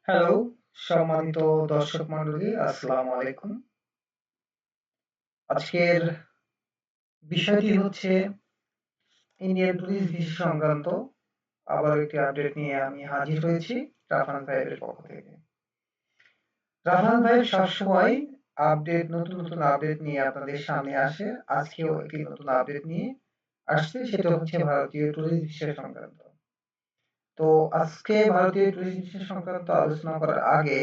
Hello, সম্মানিত দর্শক মণ্ডলী, আসসালামু আলাইকুম। আজকের বিষয়টি হচ্ছে ইন্ডিয়ান পুলিশ ভিসা সংক্রান্ত আবার একটি আপডেট নিয়ে আমি হাজির হয়েছি রাফান ভাইয়ের পক্ষ থেকে। রাফান ভাই সবসময় নতুন আপডেট নিয়ে আপনাদের সামনে আসে। আজকেও একটি নতুন আপডেট নিয়ে আসছে, সেটা হচ্ছে ভারতীয় ট্যুরিস্ট ভিসা সংক্রান্ত। তো আজকে ভারতীয় ট্যুরিস্ট ভিসা সংক্রান্ত আলোচনা করার আগে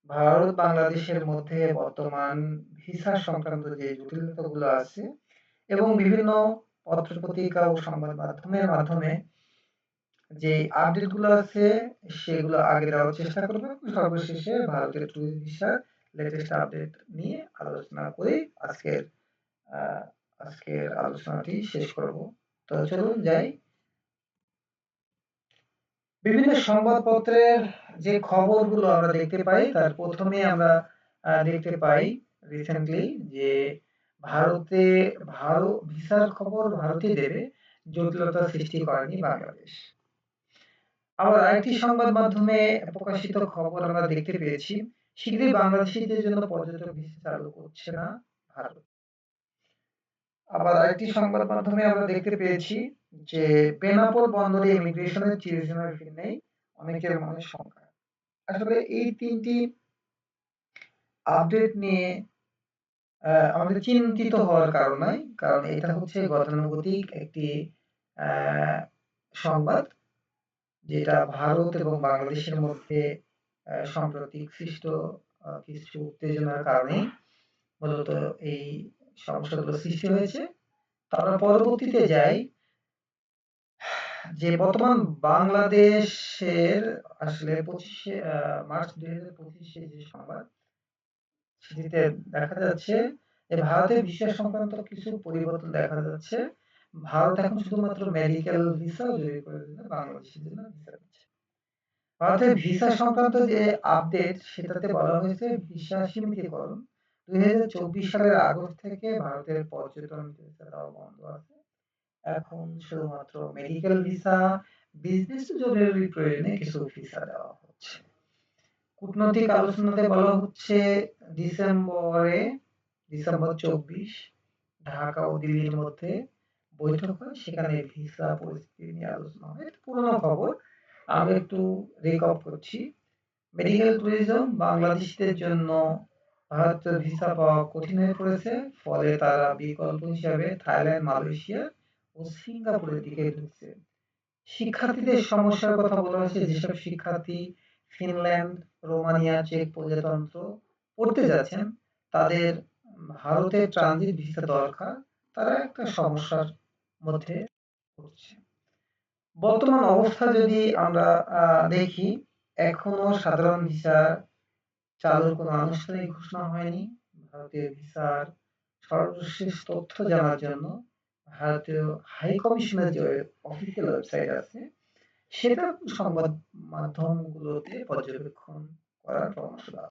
ভারত বাংলাদেশের মধ্যে বর্তমান ভিসা সংক্রান্ত যে জটিলতাগুলো আছে এবং বিভিন্ন পত্র-পত্রিকা ও সংবাদ মাধ্যমের মাধ্যমে যে আপডেট গুলো আছে সেগুলো আগে দেওয়ার চেষ্টা করব এবং সর্বশেষে ভারতের ট্যুরিস্ট ভিসার লেটেস্ট আপডেট নিয়ে আলোচনা করে আজকের আহ, আজকের আলোচনাটি শেষ করব। তো চলুন যাই। বিভিন্ন সংবাদপত্রের যে খবরগুলো আমরা দেখতে পাই তার প্রথমে আমরা দেখতে পাই রিসেন্টলি যে ভারতে ভিসার খবর ভারতে দেবে, জটিলতা সৃষ্টি করেনি বাংলাদেশ। আবার আরেকটি সংবাদ মাধ্যমে প্রকাশিত খবর আমরা দেখতে পেয়েছি, শীঘ্রই বাংলাদেশিদের জন্য পর্যটক ভিসা চালু করছে না ভারত। আবার আরেকটি সংবাদ মাধ্যমে আমরা দেখতে পেয়েছি যে বেনাপোল বন্দরে ইমিগ্রেশনের চিরজনের ফি নেই অনেকের মনে শঙ্কা। আসলে এই তিনটি আপডেট নিয়ে আমাদের চিন্তিত হওয়ার কারণ নাই, কারণ এটা হচ্ছে গতানুগতিক একটি আহ, সংবাদ, যেটা ভারত এবং বাংলাদেশের মধ্যে সাম্প্রতিক সৃষ্ট কিছু উত্তেজনার কারণে মূলত এই সমস্যাগুলো সৃষ্টি হয়েছে। তারা পরবর্তীতে যাই যে বর্তমান বাংলাদেশের আসলে 25শে মার্চ 2025 যে সংবাদ, সেটিতে দেখা যাচ্ছে যে ভারতের ভিসা সংক্রান্ত কিছু পরিবর্তন দেখা যাচ্ছে। ভারত এখন শুধুমাত্র মেডিকেল ভিসা যদি প্রয়োজনে বাংলাদেশের জন্য ভিসা দিচ্ছে। ভারতের ভিসা সংক্রান্ত যে আপডেট সেটাতে বলা হয়েছে ভিসা সীমিতীকরণ। 2024 সালের আগস্ট থেকে ভারতের পর্যটন ভিসা দেওয়া বন্ধ আছে। এখন শুধুমাত্র মেডিকেল ভিসা, বিজনেস জরুরি প্রয়োজনে কিছু ভিসা দেওয়া হচ্ছে। কূটনৈতিক আলোচনাতে বলা হচ্ছে ডিসেম্বরে ডিসেম্বর 24 ঢাকা ও দিল্লির মধ্যে বৈঠক হয়, সেখানে ভিসা পরিস্থিতি নিয়ে আলোচনা হয়। এটা পুরনো খবর, আমি একটু রিকপ করছি। মেডিকেল ট্যুরিজম বাংলাদেশিদের জন্য ভারতের ভিসা পাওয়া কঠিন হয়ে পড়েছে, ফলে তারা বিকল্প হিসাবে থাইল্যান্ড, মালয়েশিয়া ও সিঙ্গাপুরের দিকে ঢুকছে। শিক্ষার্থীদের সমস্যার কথা বলা হয়েছে, যেসব শিক্ষার্থী ফিনল্যান্ড, রোমানিয়া, চেক প্রজাতন্ত্র পড়তে যাচ্ছেন তাদের ভারতে ট্রানজিট ভিসা দরকার, তারা একটা সমস্যার মধ্যে পড়ছে। বর্তমান অবস্থা যদি আমরা দেখি, এখনো সাধারণ ভিসা চালুর কোনো আনুষ্ঠানিক ঘোষণা হয়নি। ভারতীয় ভিসার সর্বশেষ তথ্য জানার জন্য ভারতীয় হাই কমিশনের যে অফিসিয়াল ওয়েবসাইট আছে সেটা সংবাদ মাধ্যমগুলোতে পর্যবেক্ষণ করার পরামর্শ দেওয়া।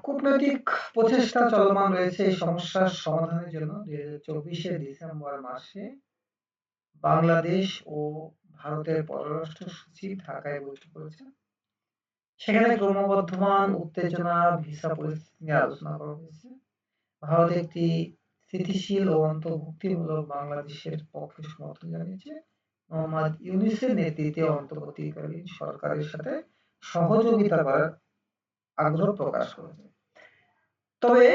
কূটনৈতিক প্রচেষ্টা চলমান রয়েছে এই সমস্যার সমাধানের জন্য। 2024 ডিসেম্বর মাসে বাংলাদেশ ও ভারতের পররাষ্ট্র সচিব ঢাকায় বৈঠক করেছেন। সেখানে ক্রমবর্ধমান উত্তেজনা, ভিসা পরিস্থিতি নিয়ে আলোচনা করা হয়েছে। ভারত একটি স্থিতিশীল ও অন্তর্ভুক্তিমূলক বাংলাদেশের পক্ষে সমর্থন জানিয়েছে। মোহাম্মদ ইউনূসের নেতৃত্বে অন্তর্বর্তীকালীন সরকারের সাথে সহযোগিতা করার আগ্রহ প্রকাশ করেছে। তবে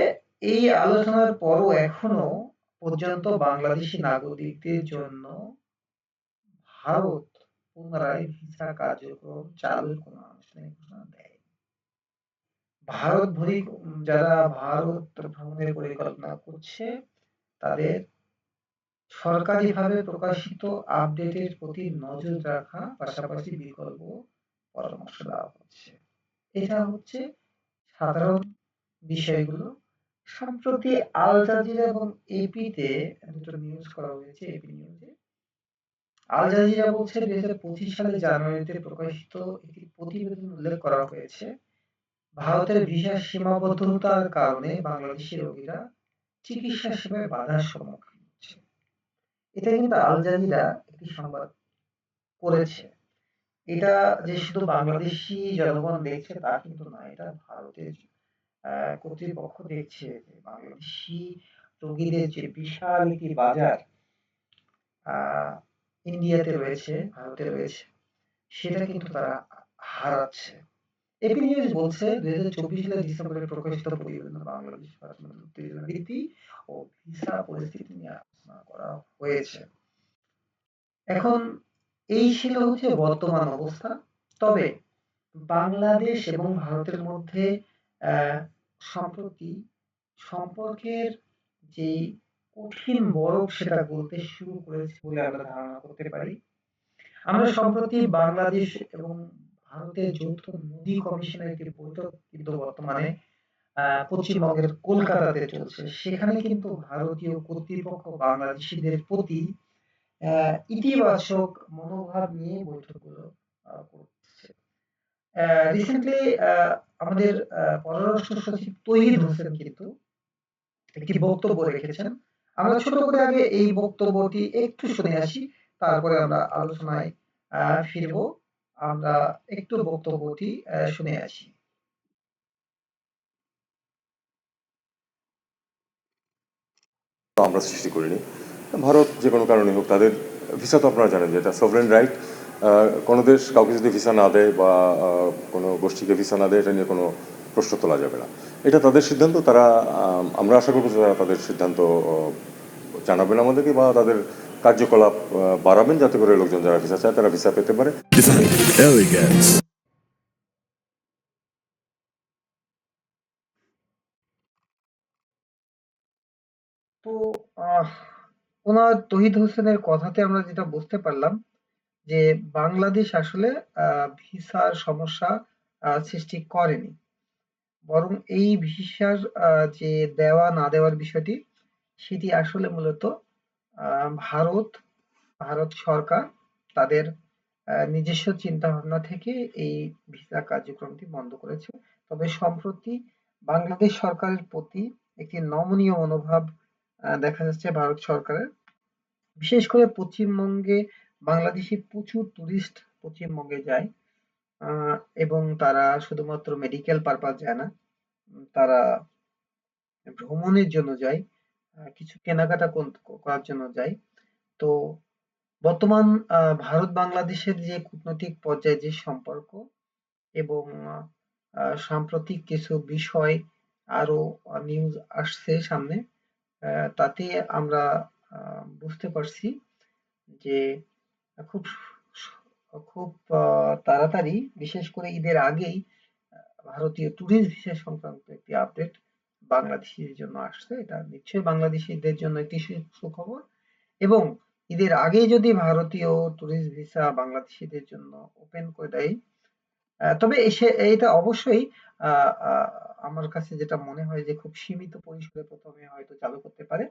এই আলোচনার পরও এখনো পর্যন্ত বাংলাদেশী নাগরিকদের জন্য ভারত পুনরায় ভিসা কার্যক্রম চালুর কোনো আনুষ্ঠানিক ঘোষণা দেয়নি। যারা ভারত ভ্রমণের পরিকল্পনা করছে তাদের সরকারিভাবে প্রকাশিত আপডেটের প্রতি নজর রাখা, পাশাপাশি বিকল্প পরামর্শ দেওয়া হচ্ছে। এটা হচ্ছে সাধারণ বিষয়গুলো। সম্প্রতি আল জাজিরা এবং এপিতে দুটো নিউজ করা হয়েছে। এপি নিউজে আল জাজিরা বলছে 2025 সালের জানুয়ারিতে প্রকাশিত একটি প্রতিবেদন উল্লেখ করা হয়েছে, ভারতের ভিসা সীমাবদ্ধতার কারণে বাংলাদেশি রোগীরা চিকিৎসা সেবায় বাধার সম্মুখীন হচ্ছে। এটা কিন্তু আল জাজিরা একটি সংবাদ করেছে। এটা যে শুধু বাংলাদেশি জনগণ দেখছে তা কিন্তু না, এটা ভারতের কর্তৃপক্ষ দেখছে যে বাংলাদেশি রোগীদের যে বিশাল একটি বাজার আহ, ইন্ডিয়াতে রয়েছে, ভারতে রয়েছে, সেটা কিন্তু তারা হারাচ্ছে। এপি নিউজ বলছে 2024 সালের ডিসেম্বরে প্রকাশিত প্রতিবেদনে বাংলাদেশ ভারত মধ্যে উত্তেজনা বৃদ্ধি ও ভিসা পরিস্থিতি নিয়ে আলোচনা করা হয়েছে। এখন এই ছিল হচ্ছে বর্তমান অবস্থা। তবে বাংলাদেশ এবং ভারতের মধ্যে আহ, সম্প্রতি সম্পর্কের যে কঠিন বরফ সেটা গলতে শুরু করেছে বলে আমরা ধারণা করতে পারি। আমরা সম্প্রতি বাংলাদেশ এবং ভারতের যৌথ নদী কমিশনের একটি বৈঠক কিন্তু বর্তমানে পশ্চিমবঙ্গের কলকাতাতে চলছে। সেখানে কিন্তু ভারতীয় কর্তৃপক্ষ বাংলাদেশিদের প্রতি ইতিবাচক মনোভাব নিয়ে বৈঠকগুলো করছে। রিসেন্টলি আমাদের পররাষ্ট্র সচিব তৌহিদ হোসেন কিন্তু একটি বক্তব্য রেখেছেন। আমরা ছোট করে আগে এই বক্তব্যটি একটু শুনে আসি, তারপরে আমরা আলোচনায় ফিরব। আমরা একটু বক্তব্যটি শুনে আসি। আমরা সৃষ্টি করিনি। ভারত যে কোনো কারণে হোক, তাদের ভিসা তো আপনারা জানেন যে এটা সভরেন রাইট। কোনো দেশ কাউকে যদি ভিসা না দেয় বা কোনো গোষ্ঠীকে ভিসা না দেয়, এটা নিয়ে কোনো প্রশ্ন তোলা যাবে না। এটা তাদের সিদ্ধান্ত। তারা আমরা আশা করবো যে তারা তাদের সিদ্ধান্ত জানাবেন আমাদেরকে, বা তাদের কার্যকলাপ বাড়াবেন, যাতে করে লোকজন যারা ভিসা চায় তারা ভিসা পেতে পারে। তো ওনার তৌহিদ হোসেনের কথাতে আমরা যেটা বুঝতে পারলাম যে বাংলাদেশ আসলে ভিসার সমস্যা সৃষ্টি করেনি, বরং এই ভিসার যে দেওয়া না দেওয়ার বিষয়টি সেটি আসলে মূলত ভারত ভারত সরকার তাদের নিজস্ব চিন্তাভাবনা থেকে এই ভিসা কার্যক্রমটি বন্ধ করেছে। তবে সম্প্রতি বাংলাদেশ সরকারের প্রতি একটি নমনীয় মনোভাব দেখা যাচ্ছে ভারত সরকারের। বিশেষ করে পশ্চিমবঙ্গে বাংলাদেশি প্রচুর টুরিস্ট পশ্চিমবঙ্গে যায়, এবং তারা শুধুমাত্র মেডিকেল পারপাস যায় না, তারা ভ্রমণের জন্য যায়, কিছু কেনাকাটা করার জন্য যায়। তো বর্তমান ভারত বাংলাদেশের যে কূটনৈতিক পর্যায়ে যে সম্পর্ক এবং সাম্প্রতিক কিছু বিষয় আরো নিউজ আসছে সামনে, তাতে আমরা বুঝতে পারছি যে খুব খুব তাড়াতাড়ি, বিশেষ করে ঈদের আগেই ভারতীয় ট্যুরিস্ট ভিসা সংক্রান্ত একটি আপডেট বাংলাদেশীদের জন্য আসছে। এটা নিশ্চয়ই বাংলাদেশীদের জন্য একটি সুখবর, এবং ঈদের আগেই যদি ভারতীয় ট্যুরিস্ট ভিসা বাংলাদেশীদের জন্য ওপেন করে দেয়, তবে এটা অবশ্যই আ আ আমার কাছে যেটা মনে হয় যে খুব সীমিত পরিসরে ১ম এ হয়তো চালু করতে পারে।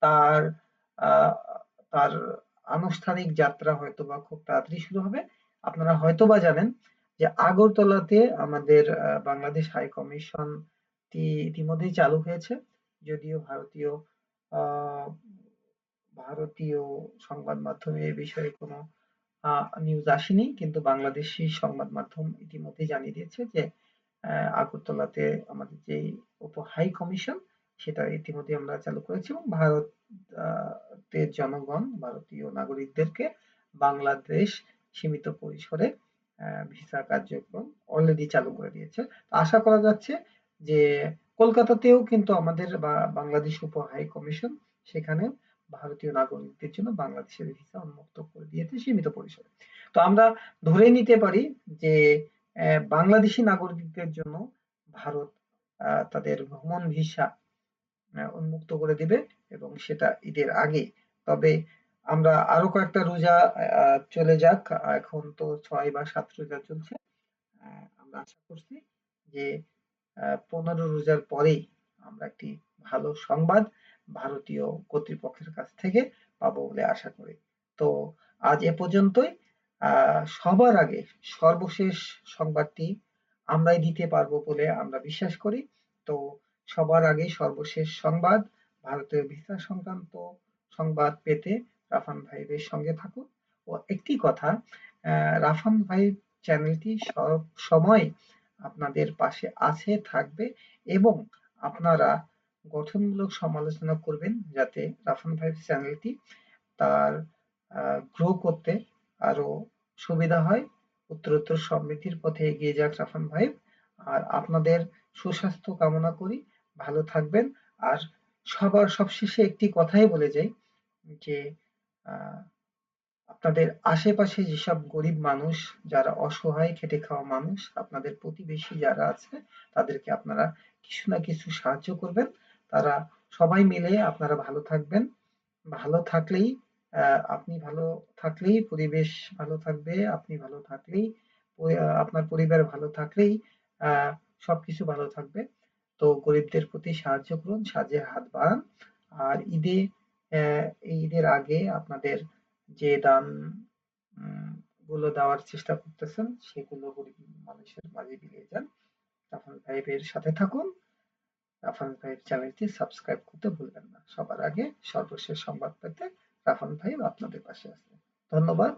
তার আ তার আনুষ্ঠানিক যাত্রা হয়তোবা খুব তাড়াতাড়ি শুরু হবে। আপনারা হয়তোবা জানেন যে আগরতলাতে আমাদের বাংলাদেশ হাই কমিশনটি ইতিমধ্যেই চালু হয়েছে। যদিও আ ভারতীয় সংবাদ মাধ্যমে এ বিষয়ে কোনো নিউজ আসেনি, কিন্তু বাংলাদেশী সংবাদ মাধ্যম ইতিমধ্যেই জানিয়ে দিয়েছে যে আগরতলাতে আমাদের যে উপ হাই কমিশন সেটা ইতিমধ্যে আমরা চালু করেছি, এবং ভারতের জনগণ, ভারতীয় নাগরিকদেরকে বাংলাদেশ সীমিত পরিসরে ভিসা কার্যক্রম অলরেডি চালু করে দিয়েছে। আশা করা যাচ্ছে যে কলকাতাতেও কিন্তু আমাদের বাংলাদেশ উপ হাই কমিশন সেখানে ভারতীয় নাগরিকদের জন্য বাংলাদেশের ভিসা উন্মুক্ত করে দিয়েছে সীমিত পরিসরে। তো আমরা ধরে নিতে পারি যে বাংলাদেশী নাগরিকদের জন্য ভারত তাদের ভ্রমণ ভিসা উন্মুক্ত করে দিবে, এবং সেটা ঈদের আগেই। তবে আমরা আরো কয়েকটা রোজা চলে যাক, এখন তো ৬ বা ৭ রোজা চলছে। আমরা আশা করছি যে ১৫ রোজার পরেই আমরা একটি ভালো সংবাদ ভারতীয় কর্তৃপক্ষের কাছ থেকে পাবো বলে আশা করি। তো আজ এ পর্যন্তই। সবার আগে সর্বশেষ সংবাদটি আমরাই দিতে পারবো বলে আমরা বিশ্বাস করি। তো সবার আগে সর্বশেষ সংবাদ, ভারতীয় ভিসা সংক্রান্ত সংবাদ পেতে রাফান ভাইদের সঙ্গে থাকুন। ও একটি কথা, রাফান ভাই চ্যানেলটি সব সময় আপনাদের পাশে আছে, থাকবে এবং আপনারা গঠনমূলক সমালোচনা করবেন যাতে রাফান ভাইয়ের চ্যানেলটি তার গ্রো করতে আরো সুবিধা হয়, উত্তরোত্তর সমৃদ্ধির পথে এগিয়ে যাক রাফান ভাই। আর আপনাদের সুস্বাস্থ্য কামনা করি, ভালো থাকবেন। আর সবশেষে একটি কথাই বলে যাই যে আহ, আপনাদের আশেপাশে যেসব গরিব মানুষ, যারা অসহায় খেটে খাওয়া মানুষ, আপনাদের প্রতিবেশী যারা আছে, তাদেরকে আপনারা কিছু না কিছু সাহায্য করবেন। তারা সবাই মিলে আপনারা ভালো থাকবেন। ভালো থাকলেই আপনি ভালো থাকলেই পরিবেশ ভালো থাকবে, আপনি ভালো থাকলেই আপনার পরিবার ভালো থাকলেই সবকিছু ভালো থাকবে। তো গরিবদের প্রতি সাহায্য করুন, সাহায্যের হাত বাড়ান। আর এই ঈদের আগে আপনাদের যে দান গুলো দেওয়ার চেষ্টা করতেছেন সেগুলো গরিব মানুষের মাঝে বিলিয়ে যান। রাফান ভাইয়ের সাথে থাকুন। রাফান ভাইয়ের চ্যানেলটি সাবস্ক্রাইব করতে ভুলবেন না। সবার আগে সর্বশেষ সংবাদ পেতে রাফান ভাই আপনাদের পাশে আছে। ধন্যবাদ।